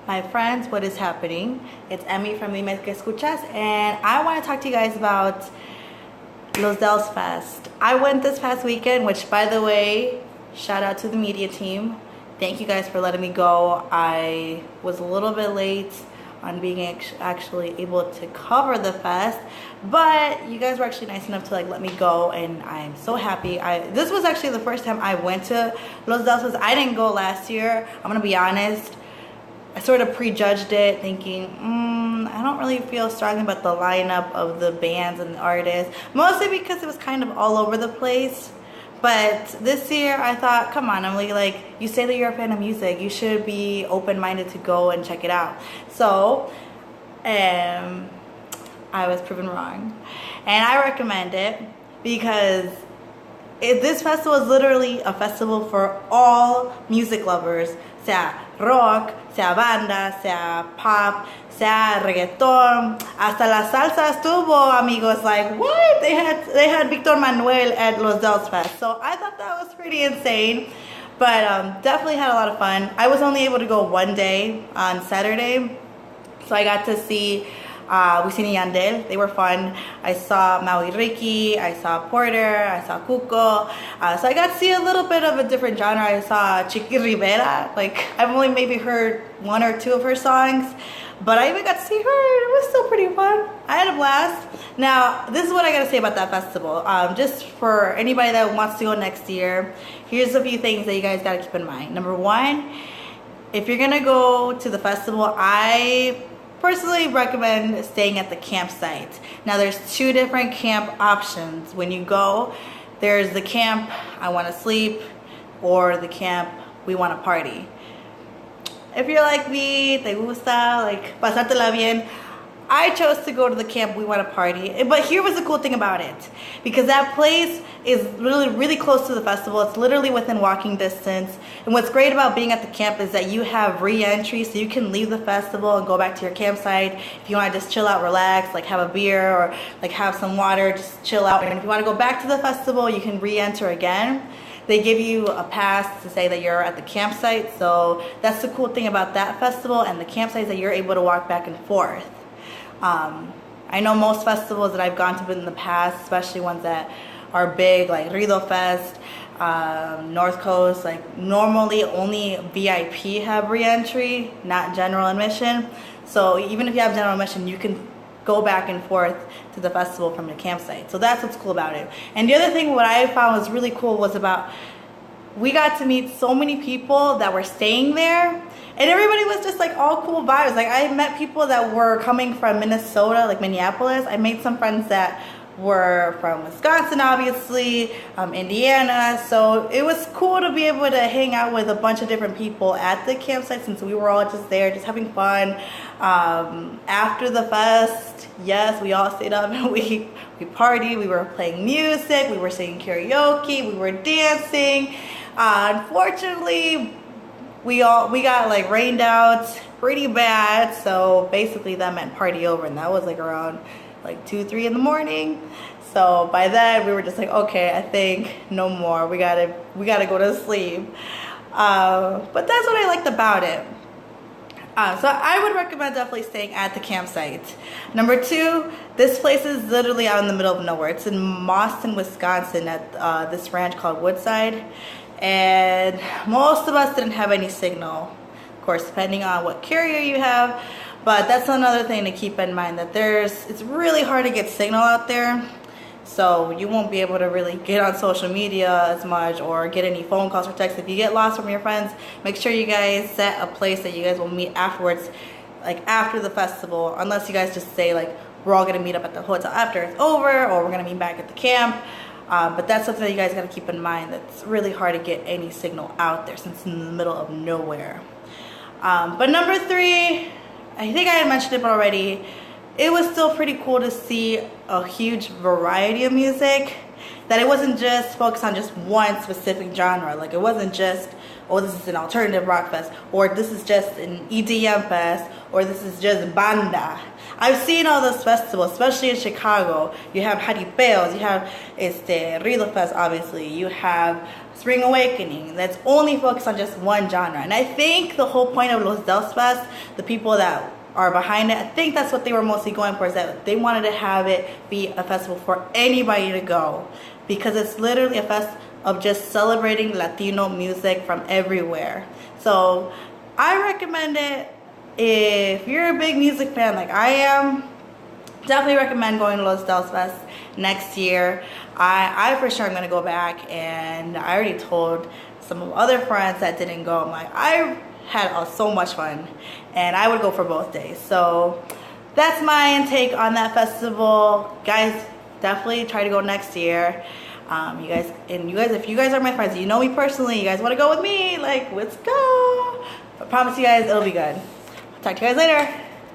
My friends, what is happening? It's Emmy from Dime Que Escuchas, and I want to talk to you guys about Los Dels Fest. I went this past weekend, which, by the way, shout out to the media team. Thank you guys for letting me go. I was a little bit late on being actually able to cover the fest, but you guys were actually nice enough to let me go, and I'm so happy. This was actually the first time I went to Los Dels Fest. I didn't go last year. I'm gonna be honest. I sort of prejudged it, thinking, I don't really feel strongly about the lineup of the bands and the artists, mostly because it was kind of all over the place. But this year, I thought, come on, Emily, you say that you're a fan of music, you should be open-minded to go and check it out. So, I was proven wrong. And I recommend it because this festival is literally a festival for all music lovers, sea rock, sea banda, sea pop, sea reggaeton, hasta la salsa estuvo, amigos. What? They had Victor Manuel at Los Dels Fest. So I thought that was pretty insane, but definitely had a lot of fun. I was only able to go one day on Saturday, so I got to see Wisin y Yandel. They were fun. I saw Maui Ricky, I saw Porter, I saw Cuco. So I got to see a little bit of a different genre. I saw Chiqui Rivera. I've only maybe heard one or two of her songs, but I even got to see her. It was still pretty fun. I had a blast. Now, this is what I got to say about that festival. Just for anybody that wants to go next year, here's a few things that you guys got to keep in mind. Number one, if you're going to go to the festival, I personally recommend staying at the campsite. Now there's two different camp options. When you go, there's the camp I want to sleep or the camp we want to party. If you're like me, te gusta, pasártela bien, I chose to go to the camp we want to party. But here was the cool thing about it, because that place is really close to the festival. It's literally within walking distance. And what's great about being at the camp is that you have re-entry, so you can leave the festival and go back to your campsite. If you want to just chill out, relax, have a beer or have some water, just chill out. And if you want to go back to the festival, you can re-enter again. They give you a pass to say that you're at the campsite. So that's the cool thing about that festival and the campsite, is that you're able to walk back and forth. I know most festivals that I've gone to in the past, especially ones that are big, like Rido Fest, North Coast, normally only VIP have re-entry, not general admission. So even if you have general admission, you can go back and forth to the festival from your campsite. So that's what's cool about it. And the other thing, what I found was really cool, was we got to meet so many people that were staying there. And everybody was just all cool vibes. I met people that were coming from Minnesota, Minneapolis. I made some friends that were from Wisconsin, obviously, Indiana. So it was cool to be able to hang out with a bunch of different people at the campsite, since we were all just there, just having fun. After the fest, yes, we all stayed up and we partied. We were playing music, we were singing karaoke, we were dancing. Unfortunately, we got rained out pretty bad, so basically that meant party over, and that was around 2-3 in the morning. So by then we were just okay, I think no more, we gotta go to sleep. But that's what I liked about it. So I would recommend definitely staying at the campsite. Number two, this place is literally out in the middle of nowhere. It's in Mauston, Wisconsin, at this ranch called Woodside. And most of us didn't have any signal, of course, depending on what carrier you have. But that's another thing to keep in mind, that it's really hard to get signal out there. So you won't be able to really get on social media as much or get any phone calls or texts. If you get lost from your friends, make sure you guys set a place that you guys will meet afterwards, after the festival, unless you guys just say we're all gonna meet up at the hotel after it's over, or we're gonna meet back at the camp. But that's something that you guys gotta keep in mind. That's really hard to get any signal out there, since it's in the middle of nowhere. But number three, I think I had mentioned it already, it was still pretty cool to see a huge variety of music, that it wasn't just focused on just one specific genre. It wasn't just oh, this is an alternative rock fest, or this is just an EDM fest, or this is just banda. I've seen all those festivals, especially in Chicago. You have Jaripeos, you have Rido Fest, obviously. You have Spring Awakening that's only focused on just one genre. And I think the whole point of Los Dels Fest, the people that are behind it, I think that's what they were mostly going for, is that they wanted to have it be a festival for anybody to go, because it's literally a fest of just celebrating Latino music from everywhere. So I recommend it. If you're a big music fan like I am, definitely recommend going to Los Dels Fest next year. I for sure am going to go back, and I already told some other friends that didn't go. I'm like, I had so much fun, and I would go for both days. So that's my intake on that festival. Guys, definitely try to go next year. You guys, if you guys are my friends, you know me personally, you guys want to go with me, like, let's go. I promise you guys it'll be good. Talk to you guys later.